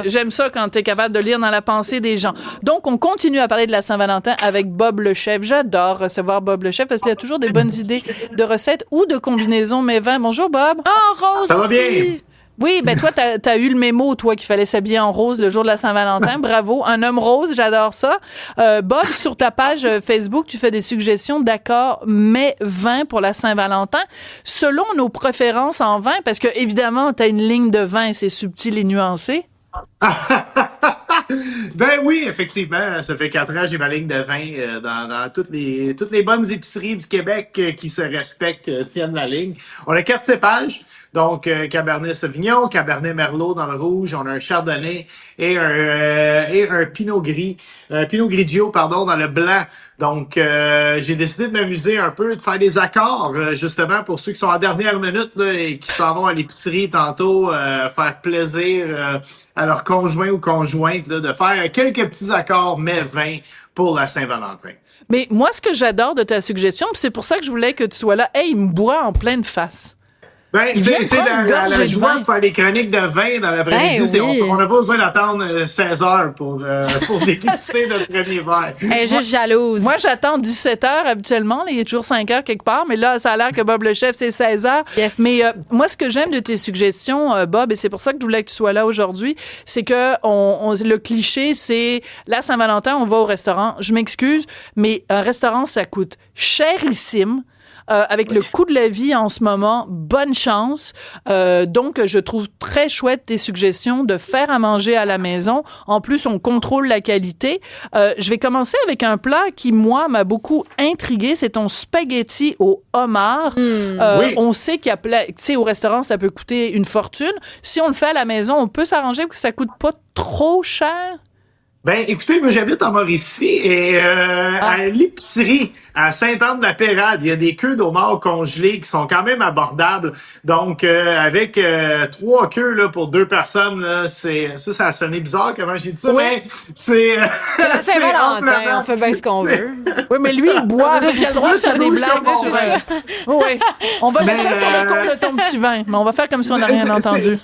j'aime ça quand tu es capable de lire dans la pensée des gens. Donc, on continue à parler de la Saint-Valentin avec Bob le chef. J'adore recevoir Bob le chef parce qu'il a toujours des bonnes idées de recettes ou de combinaisons mets vins. Bonjour, Bob. Rose ça va aussi. bien? Oui, ben toi, t'as eu le mémo, toi, qu'il fallait s'habiller en rose le jour de la Saint-Valentin. Bravo. Un homme rose, j'adore ça. Bob, sur ta page Facebook, tu fais des suggestions d'accords mets vin pour la Saint-Valentin selon nos préférences en vin, parce que, évidemment, t'as une ligne de vin, c'est subtil et nuancé. Ben oui, effectivement, ça fait 4 ans que j'ai ma ligne de vin dans toutes les bonnes épiceries du Québec qui se respectent tiennent la ligne. On a 4 cépages, donc Cabernet Sauvignon, Cabernet Merlot dans le rouge, on a un Chardonnay et un Pinot Gris, Pinot Grigio pardon dans le blanc. Donc j'ai décidé de m'amuser un peu, de faire des accords justement pour ceux qui sont en dernière minute là, et qui s'en vont à l'épicerie tantôt faire plaisir à leur conjoint ou conjointe là, de faire quelques petits accords mets vin pour la Saint-Valentin. Mais moi, ce que j'adore de ta suggestion, c'est pour ça que je voulais que tu sois là, il me boit en pleine face. Ben, Il vient de c'est prendre une gorgée la de joie vin. de faire des chroniques de vin dans l'après-midi. Ben oui. On n'a pas besoin d'attendre 16 heures pour déguster notre premier verre. Elle est juste jalouse. Moi, j'attends 17 heures habituellement. Là, il est toujours 5 heures quelque part, mais là, ça a l'air que Bob le chef, c'est 16 heures. Yes. Mais moi, ce que j'aime de tes suggestions, Bob, et c'est pour ça que je voulais que tu sois là aujourd'hui, c'est que le cliché, c'est la Saint-Valentin, on va au restaurant. Je m'excuse, mais un restaurant, ça coûte chérissime. Avec le coût de la vie en ce moment, bonne chance. Donc, je trouve très chouette tes suggestions de faire à manger à la maison. En plus, on contrôle la qualité. Je vais commencer avec un plat qui, moi, m'a beaucoup intrigué. C'est ton spaghetti au homard. Oui. On sait qu'il y a tu sais, au restaurant, ça peut coûter une fortune. Si on le fait à la maison, on peut s'arranger pour que ça coûte pas trop cher. Ben, écoutez, moi, j'habite en Mauricie et à l'épicerie, à Sainte-Anne-de-la-Pérade, il y a des queues d'homards congelés qui sont quand même abordables. Donc, avec 3 queues là, pour 2 personnes, là, ça a sonné bizarre comment j'ai dit ça, Oui. mais c'est... C'est la Saint-Valentin, amplement- on fait bien ce qu'on veut. Oui, mais lui, il boit, fait qu'il a le droit de faire des blagues sur... Oui, on va mettre ça sur le compte de ton petit vin, mais on va faire comme si on n'a rien entendu.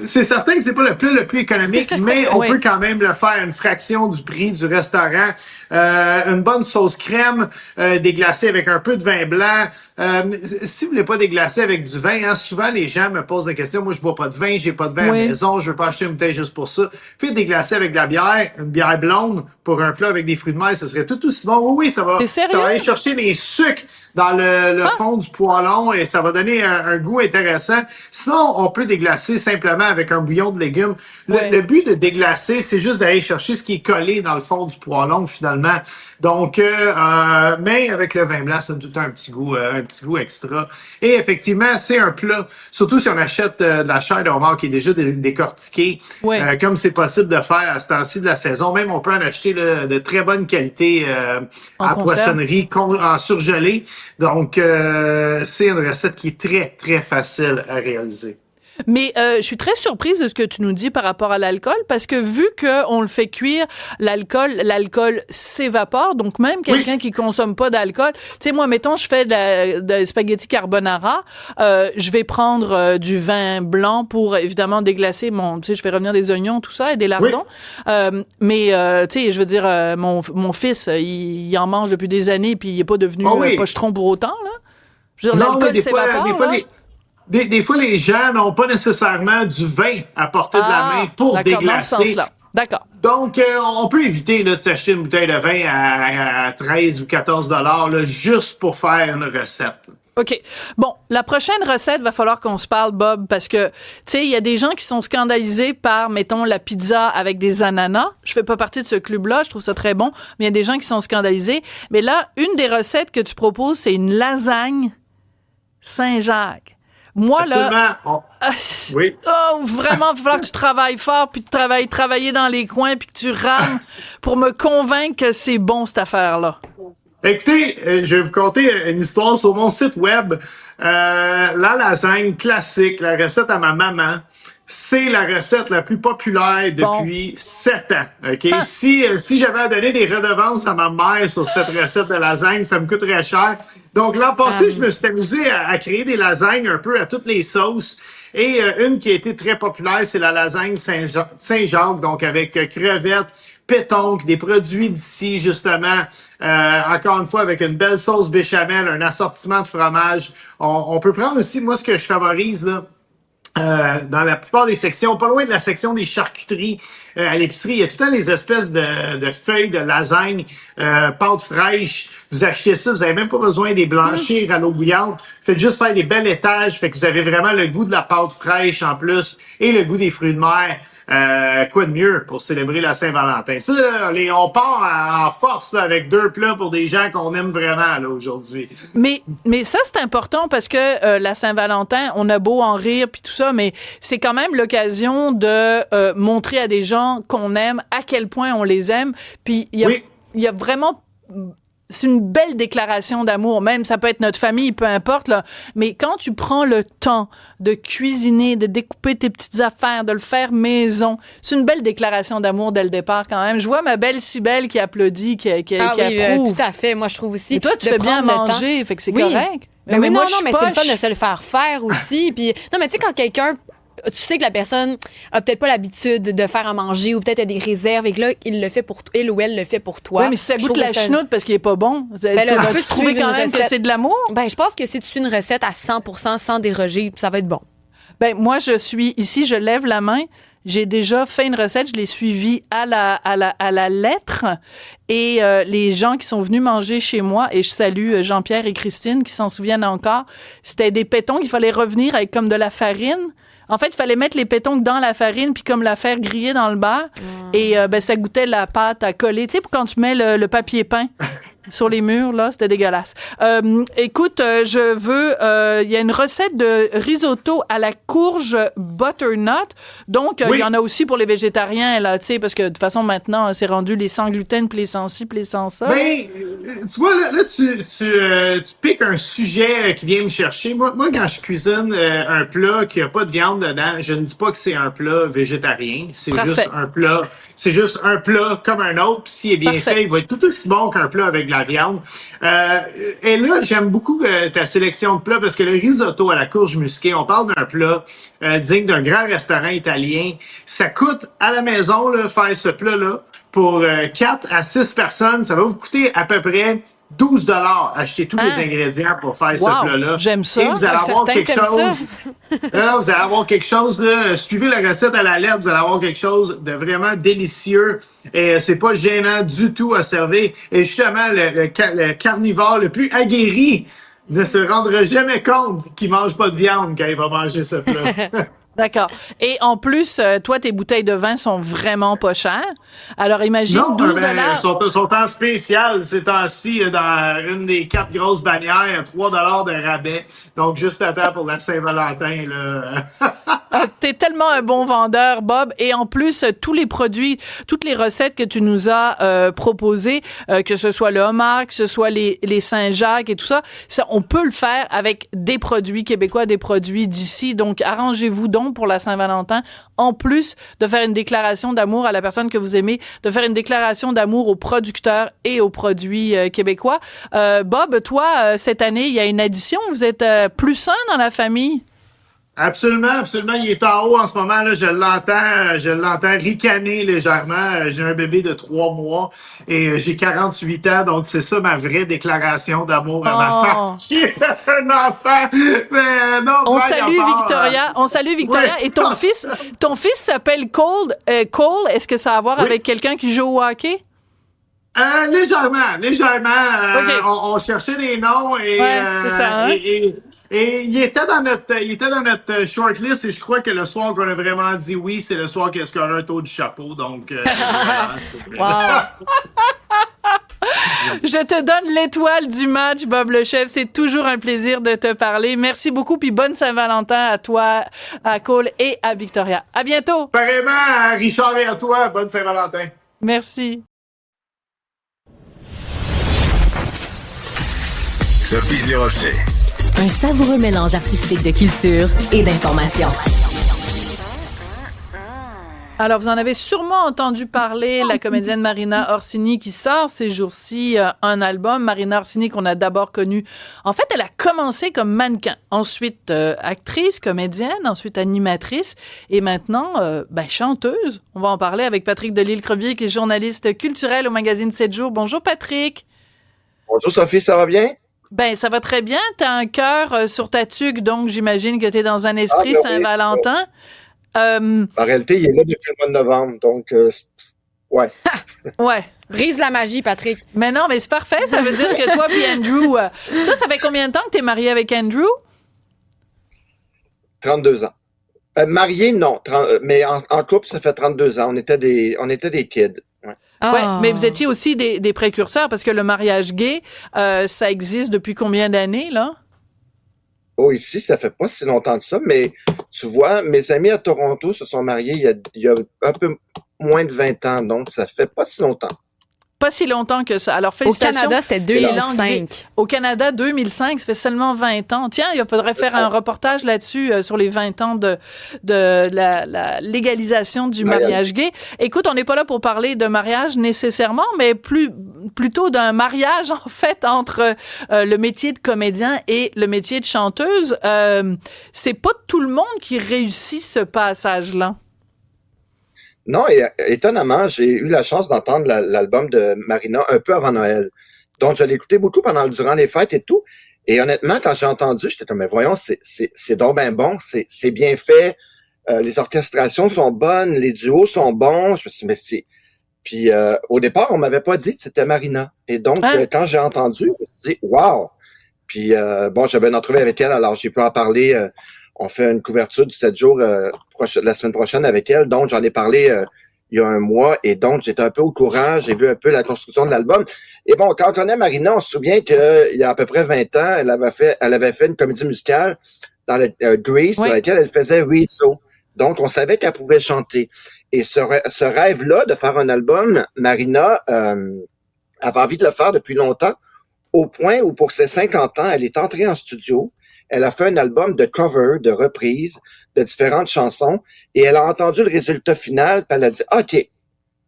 C'est certain que c'est pas le plus économique, mais on Oui. peut quand même le faire à une fraction du prix du restaurant. Une bonne sauce crème, déglacée avec un peu de vin blanc. Si vous voulez pas déglacer avec du vin, hein, souvent les gens me posent la question, moi je bois pas de vin, j'ai pas de vin Oui. à la maison, je veux pas acheter une bouteille juste pour ça. Puis déglacer avec de la bière, une bière blonde pour un plat avec des fruits de mer, ce serait tout aussi bon. Oui, ça va, T'es sérieux? ça va aller chercher les sucres dans le fond du poêlon et ça va donner un goût intéressant. Sinon, on peut déglacer simplement avec un bouillon de légumes. Le but de déglacer, c'est juste d'aller chercher ce qui est collé dans le fond du poêlon finalement. Donc, mais avec le vin blanc, ça donne tout le temps un petit goût extra. Et effectivement, c'est un plat, surtout si on achète de la chair de homard qui est déjà décortiquée, Ouais. comme c'est possible de faire à ce temps-ci de la saison. Même on peut en acheter là, de très bonne qualité En à conserve. poissonnerie, en surgelé. Donc, c'est une recette qui est très, très facile à réaliser. Mais je suis très surprise de ce que tu nous dis par rapport à l'alcool, parce que vu qu'on le fait cuire, l'alcool s'évapore. Donc, même quelqu'un qui consomme pas d'alcool, tu sais, moi, mettons, je fais de spaghetti carbonara, je vais prendre du vin blanc pour, évidemment, déglacer tu sais, je fais revenir des oignons, tout ça, et des lardons. Mais, tu sais, je veux dire, mon fils, il en mange depuis des années, puis il est pas devenu pochetron pour autant, là. Je veux dire, Non, mais l'alcool s'évapore, là. Des fois, les gens n'ont pas nécessairement du vin à portée de la main pour d'accord, déglacer. dans ce sens-là. D'accord. Donc, on peut éviter là, de s'acheter une bouteille de vin à 13 ou 14 $ là, juste pour faire une recette. OK. Bon, la prochaine recette, va falloir qu'on se parle, Bob, parce que, tu sais, il y a des gens qui sont scandalisés par, mettons, la pizza avec des ananas. Je fais pas partie de ce club-là, je trouve ça très bon, mais il y a des gens qui sont scandalisés. Mais là, une des recettes que tu proposes, c'est une lasagne Saint-Jacques. Moi, là... Oui. Oh, vraiment, il va falloir que tu travailles fort, puis travailler dans les coins, puis que tu rames pour me convaincre que c'est bon, cette affaire-là. Écoutez, je vais vous conter une histoire sur mon site web. La lasagne classique, la recette à ma maman, c'est la recette la plus populaire depuis 7 ans. OK? Si j'avais à donner des redevances à ma mère sur cette recette de lasagne, ça me coûterait cher. Donc, l'an passé, je me suis amusé à créer des lasagnes un peu à toutes les sauces. Et une qui a été très populaire, c'est la lasagne Saint-Jacques, donc avec crevettes, pétonque, des produits d'ici, justement, encore une fois, avec une belle sauce béchamel, un assortiment de fromage. On peut prendre aussi, moi, ce que je favorise, là, dans la plupart des sections, pas loin de la section des charcuteries à l'épicerie, il y a tout le temps les espèces de feuilles de lasagne, pâte fraîche. Vous achetez ça, vous avez même pas besoin des blanchir à l'eau bouillante. Faites juste faire des belles étages, fait que vous avez vraiment le goût de la pâte fraîche en plus et le goût des fruits de mer. Quoi de mieux pour célébrer la Saint-Valentin? Ça, là, on part en force là, avec 2 plats pour des gens qu'on aime vraiment là aujourd'hui. Mais ça, c'est important parce que la Saint-Valentin, on a beau en rire puis tout ça, mais c'est quand même l'occasion de montrer à des gens qu'on aime à quel point on les aime. Puis il y a vraiment... C'est une belle déclaration d'amour, même ça peut être notre famille, peu importe, là. Mais quand tu prends le temps de cuisiner, de découper tes petites affaires, de le faire maison, c'est une belle déclaration d'amour dès le départ quand même. Je vois ma belle Cybèle qui applaudit, qui approuve. Tout à fait. Moi, je trouve aussi. Et toi, tu fais bien manger, fait que c'est correct. Ben oui, moi, non, je suis mais c'est le poche. fun de se le faire faire aussi. Puis, non, mais tu sais, quand quelqu'un, tu sais que la personne a peut-être pas l'habitude de faire à manger ou peut-être a des réserves et que là, il ou elle le fait pour toi. Oui, mais si ça Je goûte trouve la que ça- chenoute parce qu'il est pas bon, Ben là, tu vas-tu peux trouver suivre quand une même que recette. c'est de l'amour? Ben, je pense que si tu suis une recette à 100% sans déroger, ça va être bon. Ben, moi, je suis ici, je lève la main. J'ai déjà fait une recette, je l'ai suivie à la lettre. Et les gens qui sont venus manger chez moi, et je salue Jean-Pierre et Christine qui s'en souviennent encore, c'était des pétons qu'il fallait revenir avec comme de la farine. En fait, il fallait mettre les pétons dans la farine puis comme la faire griller dans le beurre. Et ben, ça goûtait la pâte à coller. Tu sais, quand tu mets le papier peint sur les murs, là, c'était dégueulasse. Écoute, je veux... Il y a une recette de risotto à la courge butternut. Donc, il y en a aussi pour les végétariens, là, tu sais, parce que de toute façon, maintenant, c'est rendu les sans gluten puis les sans ci puis les sans ça. Mais, tu vois, là tu piques un sujet qui vient me chercher. Moi, quand je cuisine un plat qui a pas de viande dedans, je ne dis pas que c'est un plat végétarien. C'est juste un plat. C'est juste un plat comme un autre. Puis s'il est bien fait, il va être tout aussi bon qu'un plat avec de la viande. Et là, j'aime beaucoup ta sélection de plats parce que le risotto à la courge musquée, on parle d'un plat digne d'un grand restaurant italien. Ça coûte à la maison, là, faire ce plat-là. Pour 4 à 6 personnes, ça va vous coûter à peu près 12 $ acheter tous les ingrédients pour faire ce plat-là. J'aime ça. Et vous allez avoir quelque chose. Non, vous allez avoir quelque chose là. Suivez la recette à la lettre, vous allez avoir quelque chose de vraiment délicieux. Et c'est pas gênant du tout à servir. Et justement, le carnivore le plus aguerri ne se rendra jamais compte qu'il mange pas de viande quand il va manger ce plat. D'accord. Et en plus, toi, tes bouteilles de vin sont vraiment pas chères. Alors, imagine Non, 12 $. Sont en spécial ces temps-ci dans une des 4 grosses bannières, 3 $ de rabais. Donc, juste à temps pour la Saint-Valentin, là. T'es tellement un bon vendeur, Bob. Et en plus, tous les produits, toutes les recettes que tu nous as proposées, que ce soit le homard, que ce soit les Saint-Jacques et tout ça, on peut le faire avec des produits québécois, des produits d'ici. Donc, arrangez-vous donc pour la Saint-Valentin, en plus de faire une déclaration d'amour à la personne que vous aimez, de faire une déclaration d'amour aux producteurs et aux produits québécois. Bob, toi, cette année, il y a une addition. Vous êtes plus un dans la famille? Absolument, absolument. Il est en haut en ce moment, là. Je l'entends ricaner légèrement. J'ai un bébé de 3 mois et j'ai 48 ans. Donc, c'est ça ma vraie déclaration d'amour à ma femme. Qui est un enfant. Mais non, on salue Victoria. On salue Victoria. Oui. Et ton fils s'appelle Cole. Cole, est-ce que ça a à voir avec quelqu'un qui joue au hockey? Légèrement. Okay. On cherchait des noms et, c'est ça, hein? et il était dans notre shortlist et je crois que le soir qu'on a vraiment dit oui, c'est le soir qu'il a scoré un taux du chapeau. Donc, wow. Je te donne l'étoile du match, Bob le chef. C'est toujours un plaisir de te parler. Merci beaucoup, puis bonne Saint-Valentin à toi, à Cole et à Victoria. À bientôt. Pareillement à Richard et à toi, bonne Saint-Valentin. Merci. Sophie Durocher. Un savoureux mélange artistique de culture et d'information. Alors, vous en avez sûrement entendu parler, la comédienne Marina Orsini qui sort ces jours-ci un album. Marina Orsini qu'on a d'abord connue. En fait, elle a commencé comme mannequin, ensuite actrice, comédienne, ensuite animatrice et maintenant chanteuse. On va en parler avec Patrick Delisle-Crevier qui est journaliste culturel au magazine 7 jours. Bonjour Patrick. Bonjour Sophie, ça va bien? Ben, ça va très bien. T'as un cœur sur ta tuque, donc j'imagine que t'es dans un esprit Saint-Valentin. En réalité, il est là depuis le mois de novembre, donc ouais. Ouais. Brise la magie, Patrick. Mais non, mais c'est parfait. Ça veut dire que toi puis Andrew... toi, ça fait combien de temps que t'es marié avec Andrew? 32 ans. Marié, non. Mais en couple, ça fait 32 ans. On était des kids. Ouais. Ouais, mais vous étiez aussi des précurseurs parce que le mariage gay, ça existe depuis combien d'années, là? Oh, ici, ça fait pas si longtemps que ça, mais tu vois, mes amis à Toronto se sont mariés il y a un peu moins de 20 ans, donc ça fait pas si longtemps. pas si longtemps que ça. Alors, félicitations. Au Canada, c'était 2005. Au Canada, 2005, ça fait seulement 20 ans. Tiens, il faudrait faire un reportage là-dessus sur les 20 ans de la légalisation du mariage gay. Écoute, on n'est pas là pour parler de mariage nécessairement, mais plutôt d'un mariage, en fait, entre le métier de comédien et le métier de chanteuse. C'est pas tout le monde qui réussit ce passage-là. Non, et étonnamment, j'ai eu la chance d'entendre l'album de Marina un peu avant Noël. Donc, je l'ai écouté beaucoup durant les fêtes et tout. Et honnêtement, quand j'ai entendu, j'étais comme, mais voyons, c'est donc ben bon, c'est bien fait. Les orchestrations sont bonnes, les duos sont bons. Je me suis dit, mais c'est... Puis, au départ, on m'avait pas dit que c'était Marina. Et donc, quand j'ai entendu, je me suis dit, wow! Puis, j'avais une entrevue avec elle, alors j'ai pu en parler. On fait une couverture du 7 jours la semaine prochaine avec elle. Donc, j'en ai parlé il y a un mois. Et donc, j'étais un peu au courant. J'ai vu un peu la construction de l'album. Et bon, quand on connaît Marina, on se souvient qu'il y a à peu près 20 ans, elle avait fait une comédie musicale dans Grease, dans laquelle elle faisait Rizzo. Donc, on savait qu'elle pouvait chanter. Et ce rêve-là de faire un album, Marina avait envie de le faire depuis longtemps, au point où pour ses 50 ans, elle est entrée en studio. Elle a fait un album de cover, de reprises, de différentes chansons, et elle a entendu le résultat final, puis elle a dit « OK,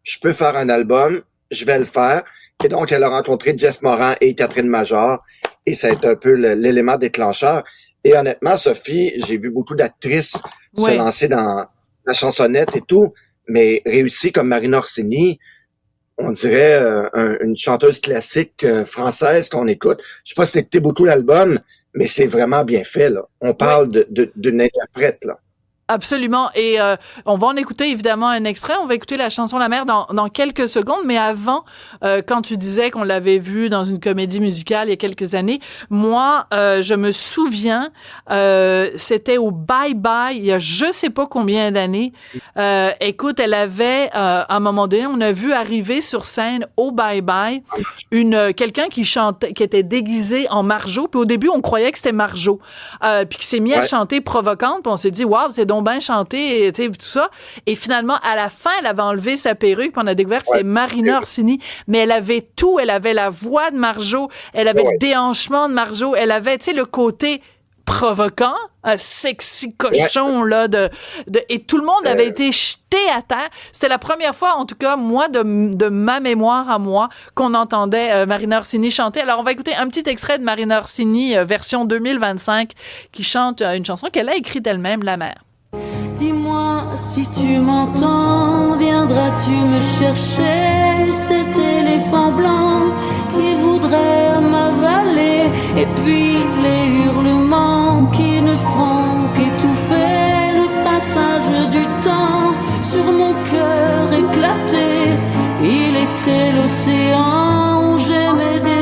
je peux faire un album, je vais le faire ». Et donc, elle a rencontré Jeff Morin et Catherine Major, et ça a été un peu l'élément déclencheur. Et honnêtement, Sophie, j'ai vu beaucoup d'actrices se lancer dans la chansonnette et tout, mais réussies comme Marina Orsini, on dirait une chanteuse classique française qu'on écoute. Je sais pas si t'as écouté beaucoup l'album, mais c'est vraiment bien fait, là. On parle d'une interprète, là. Absolument. Et on va en écouter évidemment un extrait. On va écouter la chanson La Mer dans quelques secondes. Mais avant, quand tu disais qu'on l'avait vue dans une comédie musicale il y a quelques années, moi, je me souviens, c'était au Bye Bye il y a je sais pas combien d'années. Écoute, elle avait, à un moment donné, on a vu arriver sur scène au Bye Bye quelqu'un qui chantait, qui était déguisé en Marjo. Puis au début, on croyait que c'était Marjo. Puis qui s'est mis à chanter provocante. Puis on s'est dit, waouh, c'est donc bien chanté, tu sais, tout ça. Et finalement, à la fin, elle avait enlevé sa perruque, puis on a découvert que c'était Marina Orsini, mais elle avait tout. Elle avait la voix de Marjo, elle avait le déhanchement de Marjo, elle avait, tu sais, le côté provoquant, un sexy cochon, là, et tout le monde avait été jeté à terre. C'était la première fois, en tout cas, moi, de ma mémoire à moi, qu'on entendait Marina Orsini chanter. Alors, on va écouter un petit extrait de Marina Orsini, version 2025, qui chante une chanson qu'elle a écrite elle-même, La Mer. Dis-moi si tu m'entends, viendras-tu me chercher cet éléphant blanc qui voudrait m'avaler, et puis les hurlements qui ne font qu'étouffer le passage du temps sur mon cœur éclaté. Il était l'océan où j'aimais dériver.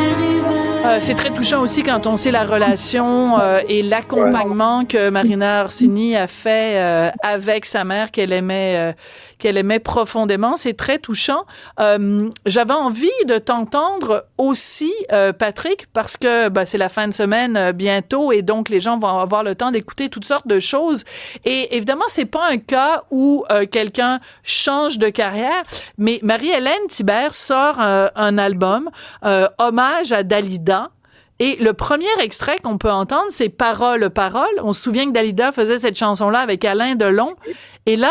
C'est très touchant aussi quand on sait la relation et l'accompagnement que Marina Orsini a fait avec sa mère qu'elle aimait profondément. C'est très touchant. J'avais envie de t'entendre aussi, Patrick, parce que c'est la fin de semaine bientôt et donc les gens vont avoir le temps d'écouter toutes sortes de choses. Et évidemment, c'est pas un cas où quelqu'un change de carrière, mais Marie-Hélène Thibert sort un album hommage à Dalida. Et le premier extrait qu'on peut entendre, c'est Parole, Parole. On se souvient que Dalida faisait cette chanson-là avec Alain Delon. Et là,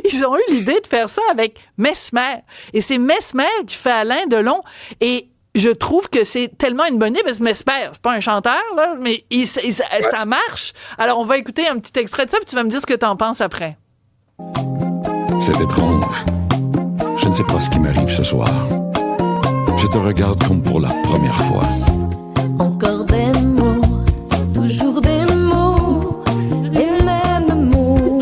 ils ont eu l'idée de faire ça avec Mesmer. Et c'est Mesmer qui fait Alain Delon. Et je trouve que c'est tellement une bonne idée, parce que Mesmer, c'est pas un chanteur, là, mais ça marche. Alors, on va écouter un petit extrait de ça, puis tu vas me dire ce que t'en penses après. C'est étrange. Je ne sais pas ce qui m'arrive ce soir. Je te regarde comme pour la première fois. Encore des mots, toujours des mots, les mêmes mots.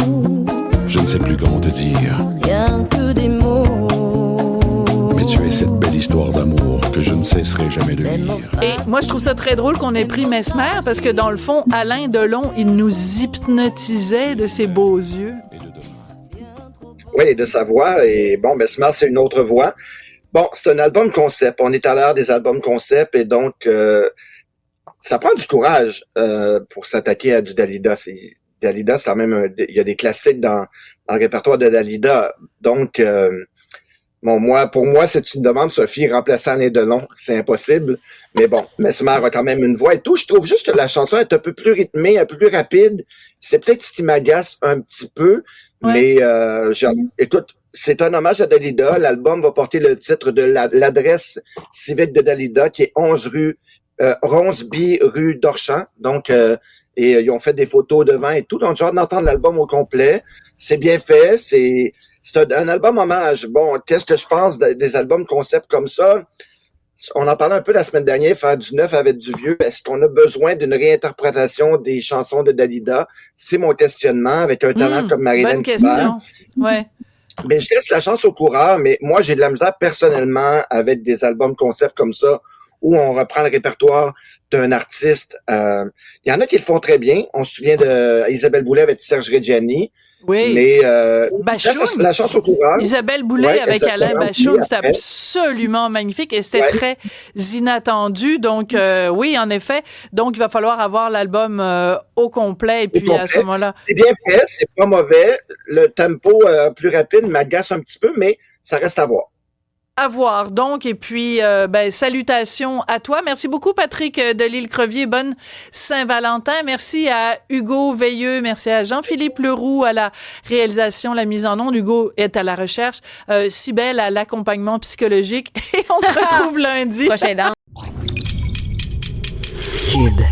Je ne sais plus comment te dire. Rien que des mots. Mais tu es cette belle histoire d'amour que je ne cesserai jamais de lire. Et moi, je trouve ça très drôle qu'on ait pris Mesmer, parce que dans le fond, Alain Delon, il nous hypnotisait de ses beaux yeux. Oui, de sa voix. Et bon, Mesmer, c'est une autre voix. Bon, c'est un album concept. On est à l'ère des albums concept et donc ça prend du courage pour s'attaquer à du Dalida. Dalida, c'est quand même il y a des classiques dans le répertoire de Dalida. Donc Bon, pour moi, c'est une demande, Sophie, remplacer Alain Delon. C'est impossible. Mais bon, Mesmer a quand même une voix et tout. Je trouve juste que la chanson est un peu plus rythmée, un peu plus rapide. C'est peut-être ce qui m'agace un petit peu. Ouais. Mais, écoute, c'est un hommage à Dalida. L'album va porter le titre de l'adresse civique de Dalida, qui est 11 B rue d'Orchamps. Donc, et ils ont fait des photos devant et tout. Donc, j'ai hâte d'entendre l'album au complet. C'est bien fait. C'est un album hommage. Bon, qu'est-ce que je pense des albums concept comme ça? On en parlait un peu la semaine dernière, faire du neuf avec du vieux. Est-ce qu'on a besoin d'une réinterprétation des chansons de Dalida? C'est mon questionnement avec un talent comme Marilyn Thibert. Ouais. Mais je laisse la chance au coureur, mais moi, j'ai de la misère personnellement avec des albums concept comme ça, où on reprend le répertoire d'un artiste. Il y en a qui le font très bien. On se souvient de Isabelle Boulay avec Serge Reggiani. Oui. Mais la chance au coureur. Isabelle Boulay avec Alain Bachung, c'était absolument magnifique et c'était très inattendu. Donc, oui, en effet. Donc, il va falloir avoir l'album au complet. Et puis, à ce moment-là. C'est bien fait, c'est pas mauvais. Le tempo plus rapide m'agace un petit peu, mais ça reste à voir. À voir, donc, et puis, salutations à toi. Merci beaucoup, Patrick Delisle-Crevier. Bonne Saint-Valentin. Merci à Hugo Veilleux. Merci à Jean-Philippe Leroux à la réalisation, la mise en onde. Hugo est à la recherche. Cybèle à l'accompagnement psychologique. Et on se retrouve lundi. Prochain dans. Kid.